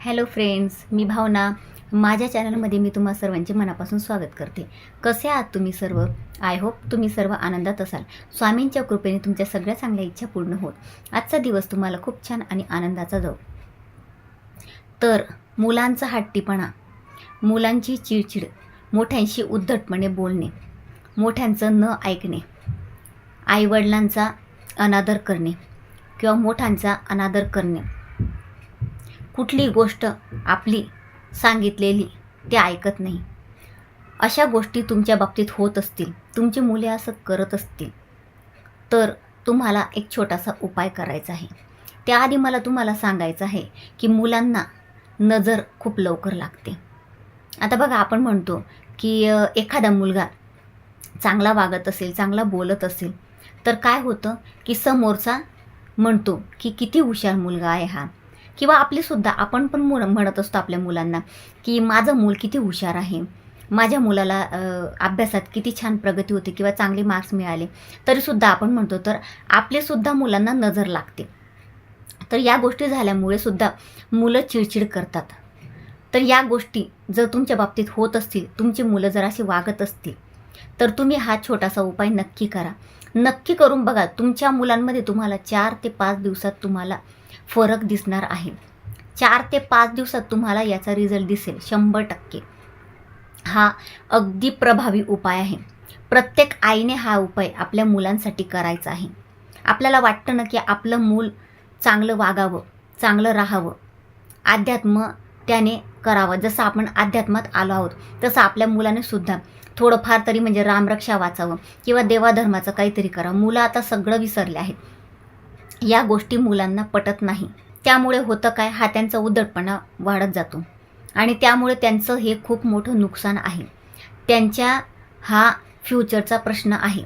Hello friends, मी भावना. माझ्या चॅनलमध्ये मी तुम्हा सर्वांचे मनापासून स्वागत करते. कसे आहात तुम्ही सर्व? आय होप तुम्ही सर्व आनंदात असाल. स्वामींच्या कृपेने तुमच्या सगळ्या चांगल्या इच्छा पूर्ण होत. आजचा दिवस तुम्हाला खूप छान आणि आनंदाचा जाऊ. तर मुलांचा हट्टीपणा, मुलांची चिडचिड, मोठ्यांशी उद्धटपणे बोलणे, मोठ्यांचं न ऐकणे, आईवडिलांचा अनादर करणे किंवा मोठ्यांचा अनादर करणे, कुठली गोष्ट आपली सांगितलेली ते ऐकत नाही, अशा गोष्टी तुमच्या बाबतीत होत असतील, तुमची मुले असं करत असतील, तर तुम्हाला एक छोटासा उपाय करायचा आहे. त्याआधी मला तुम्हाला सांगायचं आहे की मुलांना नजर खूप लवकर लागते. आता बघा, आपण म्हणतो की एखादा मुलगा चांगला वागत असेल, चांगला बोलत असेल, तर काय होतं की समोरचा म्हणतो की किती हुशार मुलगा आहे हा, किंवा आपलीसुद्धा आपण पण म्हणत असतो आपल्या मुलांना की माझं मूल किती हुशार आहे, माझ्या मुलाला अभ्यासात किती छान प्रगती होते किंवा चांगले मार्क्स मिळाले, तरीसुद्धा आपण म्हणतो, तर आपलेसुद्धा मुलांना नजर लागते. तर या गोष्टी झाल्यामुळे सुद्धा मुलं चिडचिड करतात. तर या गोष्टी जर तुमच्या बाबतीत होत असतील, तुमची मुलं जर अशी वागत असतील, तर तुम्ही हा छोटासा उपाय नक्की करा. नक्की करून बघा. तुमच्या मुलांमध्ये तुम्हाला 4 ते 5 दिवसात तुम्हाला फरक दिसणार आहे. 4 ते 5 दिवसात तुम्हाला याचा रिझल्ट दिसेल 100%. हा अगदी प्रभावी उपाय आहे. प्रत्येक आईने हा उपाय आपल्या मुलांसाठी करायचा आहे. आपल्याला वाटतं ना की आपलं मूल चांगलं वागावं, चांगलं राहावं, अध्यात्म त्याने करावं. जसं आपण अध्यात्मात आलो आहोत, तसं आपल्या मुलाने सुद्धा थोडंफार तरी म्हणजे रामरक्षा वाचावं किंवा देवाधर्माचं काहीतरी करावं. मुलं आता सगळं विसरले आहेत. या गोष्टी मुलांना पटत नाही. त्यामुळे होतं काय, हा त्यांचा उद्धटपणा वाढत जातो आणि त्यामुळे त्यांचं हे खूप मोठं नुकसान आहे. त्यांच्या हा फ्युचरचा प्रश्न आहे.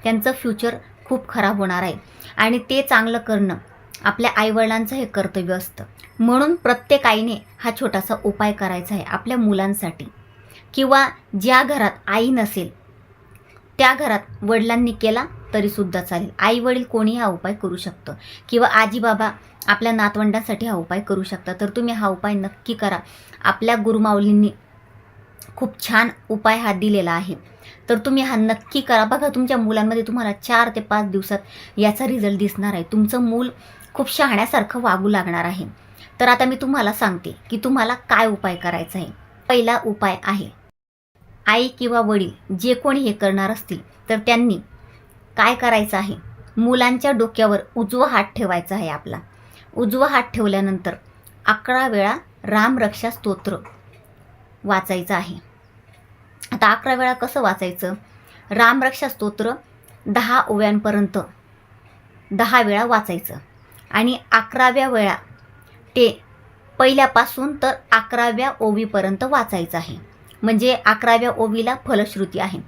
त्यांचं फ्युचर खूप खराब होणार आहे आणि ते चांगलं करणं आपल्या आईवडिलांचं हे कर्तव्य असतं. म्हणून प्रत्येक आईने हा छोटासा उपाय करायचा आहे आपल्या मुलांसाठी. किंवा ज्या घरात आई नसेल त्या घरात वडिलांनी केला तरीसुद्धा चालेल. आई वडील कोणी हा उपाय करू शकतं किंवा आजी बाबा आपल्या नातवंडांसाठी हा उपाय करू शकता. तर तुम्ही हा उपाय नक्की करा. आपल्या गुरुमाऊलींनी खूप छान उपाय हा दिलेला आहे. तर तुम्ही हा नक्की करा. बघा, तुमच्या मुलांमध्ये तुम्हाला 4 ते 5 दिवसात याचा रिझल्ट दिसणार आहे. तुमचं मूल खूप शहाण्यासारखं वागू लागणार आहे. तर आता मी तुम्हाला सांगते की तुम्हाला काय उपाय करायचा आहे. पहिला उपाय आहे, आई किंवा वडील जे कोणी हे करणार असतील तर त्यांनी काय करायचं आहे, मुलांच्या डोक्यावर उजवा हात ठेवायचा आहे आपला. उजवा हात ठेवल्यानंतर 11 वेळा रामरक्षा स्तोत्र वाचायचं आहे. आता 11 वेळा कसं वाचायचं? रामरक्षा स्तोत्र 10 ओव्यांपर्यंत 10 वेळा वाचायचं आणि 11व्या वेळा ते पहिल्यापासून तर 11व्या ओवीपर्यंत वाचायचं आहे. म्हणजे 11व्या ओवीला फलश्रुती आहे,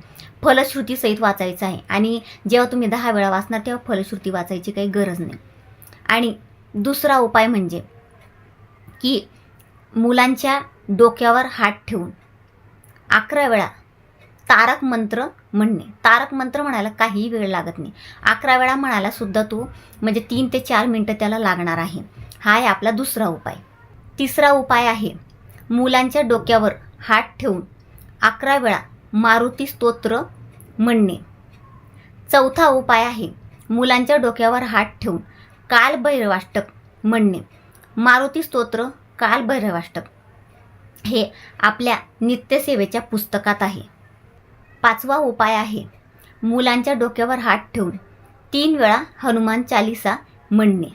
फलश्रुतीसहित वाचायचं आहे. आणि जेव्हा तुम्ही 10 वेळा वाचणार तेव्हा फलश्रुती वाचायची काही गरज नाही. आणि दुसरा उपाय म्हणजे की मुलांच्या डोक्यावर हात ठेवून 11 वेळा तारक मंत्र म्हणणे. तारक मंत्र म्हणायला काही वेळ लागत नाही. 11 वेळा म्हणायला सुद्धा तो म्हणजे 3 ते 4 मिनटं त्याला लागणार आहे. हा आहे आपला दुसरा उपाय. तिसरा उपाय आहे, मुलांच्या डोक्यावर हात ठेवून 11 वेळा मारुती स्तोत्र म्हणणे. चौथा उपाय आहे, मुलांच्या डोक्यावर हात ठेवून कालभैरवाष्टक म्हणणे. मारुती स्तोत्र, कालभैरवाष्टक हे आपल्या नित्यसेवेच्या पुस्तकात आहे. पाचवा उपाय आहे, मुलांच्या डोक्यावर हात ठेवून 3 वेळा हनुमान चालीसा म्हणणे.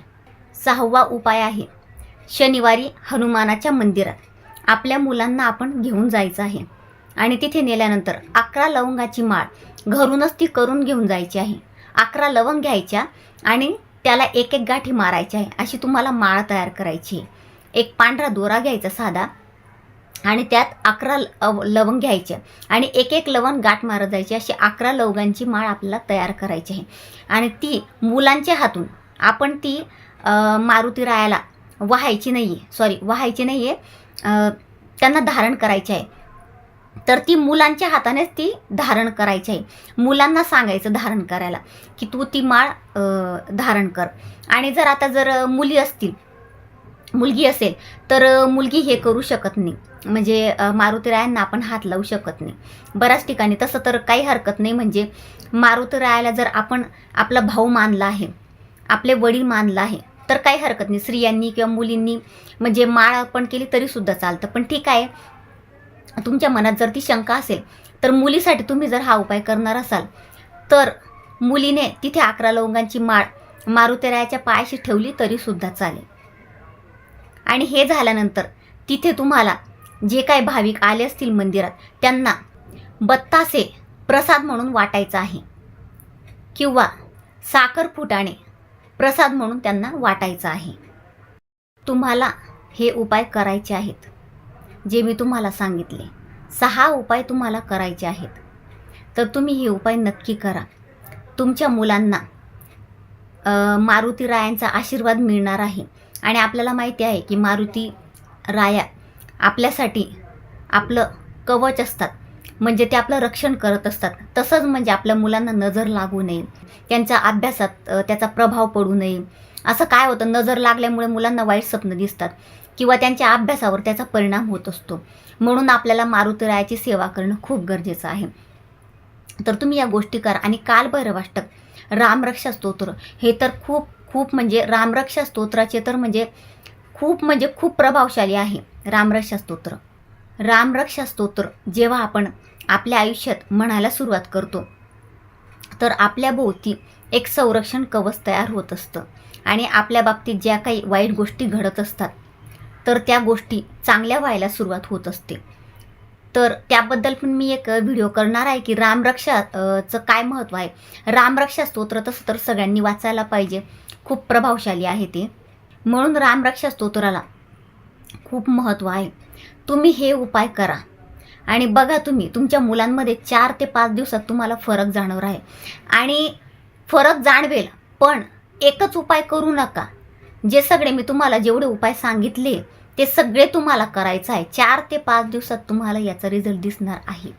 सहावा उपाय आहे, शनिवारी हनुमानाच्या मंदिरात आपल्या मुलांना आपण घेऊन जायचं आहे आणि तिथे नेल्यानंतर 11 लवंगाची माळ घरूनच ती करून घेऊन जायची आहे. 11 लवंग घ्यायच्या आणि त्याला एक एक गाठी मारायची आहे. अशी तुम्हाला माळ तयार करायची आहे. एक पांढरा दोरा घ्यायचा साधा आणि त्यात 11 लवंग घ्यायचे आणि एक एक लवंग गाठ मारत जायची. अशी 11 लवंगांची माळ आपल्याला तयार करायची आहे आणि ती मुलांच्या हातून आपण ती मारुती रायाला वाहायची नाही आहे, त्यांना धारण करायची आहे. तर ती मुलांच्या हातानेच ती धारण करायची आहे. मुलांना सांगायचं धारण करायला की तू ती माळ धारण कर. आणि जर मुली असतील मुलगी असेल तर मुलगी हे करू शकत नाही, म्हणजे मारुतीरायांना आपण हात लावू शकत नाही. बऱ्याच ठिकाणी तसं तर काही हरकत नाही, म्हणजे मारुतीरायाला जर आपण आपला भाऊ मानला आहे, आपले वडील मानला आहे, तर काही हरकत नाही. स्त्रियांनी किंवा मुलींनी म्हणजे माळ अर्पण केली तरीसुद्धा चालतं. पण ठीक आहे, तुमच्या मनात जर ती शंका असेल तर मुलीसाठी तुम्ही जर हा उपाय करणार असाल तर मुलीने तिथे 11 लवंगांची माळ मारुतीरायाच्या पायाशी ठेवली तरीसुद्धा चालेल. आणि हे झाल्यानंतर तिथे तुम्हाला जे काही भाविक आले असतील मंदिरात त्यांना बत्तासे प्रसाद म्हणून वाटायचा आहे, किंवा साखर फुटाणे प्रसाद म्हणून त्यांना वाटायचा आहे. तुम्हाला हे उपाय करायचे आहेत, जे मी तुम्हाला सांगितले 6 उपाय तुम्हाला करायचे आहेत. तर तुम्ही हे उपाय नक्की करा. तुमच्या मुलांना मारुतीरायांचा आशीर्वाद मिळणार आहे. आणि आपल्याला माहिती आहे की मारुती राया आपल्यासाठी आपलं कवच असतात, म्हणजे ते आपलं रक्षण करत असतात. तसंच म्हणजे आपल्या मुलांना नजर लागू नये, त्यांच्या अभ्यासात त्याचा प्रभाव पडू नये. असं काय होतं, नजर लागल्यामुळे मुलांना वाईट स्वप्न दिसतात किंवा त्यांच्या अभ्यासावर त्याचा परिणाम होत असतो. म्हणून आपल्याला मारुतीरायाची सेवा करणं खूप गरजेचं आहे. तर तुम्ही या गोष्टी करा. आणि कालभैरवाष्टक, रामरक्षा स्तोत्र हे तर खूप म्हणजे रामरक्षा स्तोत्राचे तर म्हणजे खूप प्रभावशाली आहे. रामरक्षा स्तोत्र जेव्हा आपण आपल्या आयुष्यात म्हणायला सुरुवात करतो तर आपल्या भोवती एक संरक्षण कवच तयार होत असतं. आणि आपल्या बाबतीत ज्या काही वाईट गोष्टी घडत असतात तर त्या गोष्टी चांगल्या व्हायला सुरुवात होत असते. तर त्याबद्दल पण मी एक व्हिडिओ करणार आहे की रामरक्षाचं काय महत्त्व आहे. रामरक्षा स्तोत्र तसं तर सगळ्यांनी वाचायला पाहिजे, खूप प्रभावशाली आहे ते. म्हणून रामरक्षा स्तोत्राला खूप महत्त्व आहे. तुम्ही हे उपाय करा आणि बघा, तुम्ही तुमच्या मुलांमध्ये 4 ते 5 दिवसात तुम्हाला फरक जाणवणार आहे. आणि फरक जाणवेल, पण एकच उपाय करू नका. जे सगळे मी तुम्हाला जेवढे उपाय सांगितले ते सगळे तुम्हाला करायचं आहे. 4 ते 5 दिवसात तुम्हाला याचा रिझल्ट दिसणार आहे.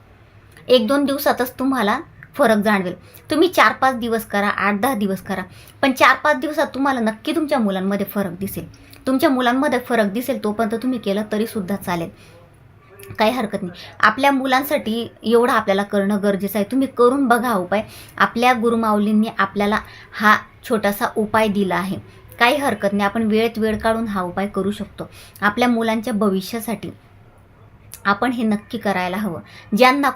1-2 दिवसातच तुम्हाला फरक जाणवेल. तुम्ही 4-5 दिवस करा, 8-10 दिवस करा, पण 4-5 दिवसात तुम्हाला नक्की तुमच्या मुलांमध्ये फरक दिसेल. तुमच्या मुलांमध्ये फरक दिसेल तोपर्यंत तुम्ही केलं तरीसुद्धा चालेल, काही हरकत नाही. आपल्या मुलांसाठी एवढं आपल्याला करणं गरजेचं आहे. तुम्ही करून बघा हा उपाय. आपल्या गुरुमाऊलींनी आपल्याला हा छोटासा उपाय दिला आहे, काही हरकत नाही. आपण वेळेत वेळ काढून हा उपाय करू शकतो. आपल्या मुलांच्या भविष्यासाठी आपण हे नक्की करायला हवं. ज्यांना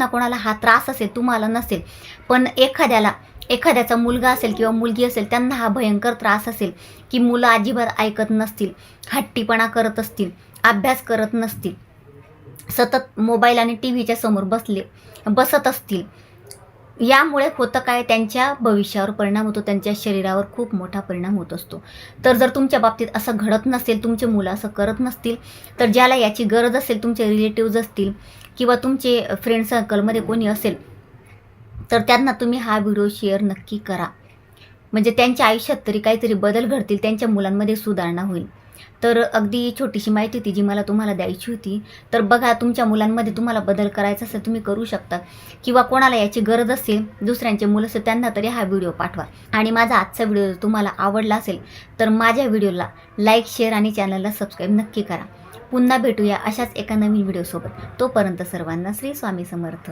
कोणाला हा त्रास असेल, तुम्हाला नसेल, पण एखाद्याचा मुलगा असेल किंवा मुलगी असेल, त्यांना हा भयंकर त्रास असेल की मुलं अजिबात ऐकत नसतील, हट्टीपणा करत असतील, अभ्यास करत नसतील, सतत मोबाईल आणि टी व्हीच्या समोर बसत असतील. यामुळे होतं काय, त्यांच्या भविष्यावर परिणाम होतो, त्यांच्या शरीरावर खूप मोठा परिणाम होत असतो. तर जर तुमच्या बाबतीत असं घडत नसेल, तुमचे मुलं असं करत नसतील, तर ज्याला याची गरज असेल, तुमचे रिलेटिव्ज असतील किंवा तुमचे फ्रेंड सर्कलमध्ये कोणी असेल, तर त्यांना तुम्ही हा व्हिडिओ शेअर नक्की करा. म्हणजे त्यांच्या आयुष्यात तरी काहीतरी बदल घडतील, त्यांच्या मुलांमध्ये सुधारणा होईल. तर अगदी छोटीशी माहिती होती जी मला तुम्हाला द्यायची होती. तर बघा, तुमच्या मुलांमध्ये तुम्हाला बदल करायचा असेल तुम्ही करू शकता, किंवा कोणाला याची गरज असेल, दुसऱ्यांचे मुलं असेल, त्यांना तरी हा व्हिडिओ पाठवा. आणि माझा आजचा व्हिडिओ तुम्हाला आवडला असेल तर माझ्या व्हिडिओला लाईक, शेअर आणि चॅनलला सबस्क्राईब नक्की करा. पुन्हा भेटूया अशाच एका नवीन व्हिडिओसोबत. तोपर्यंत सर्वांना श्री स्वामी समर्थ.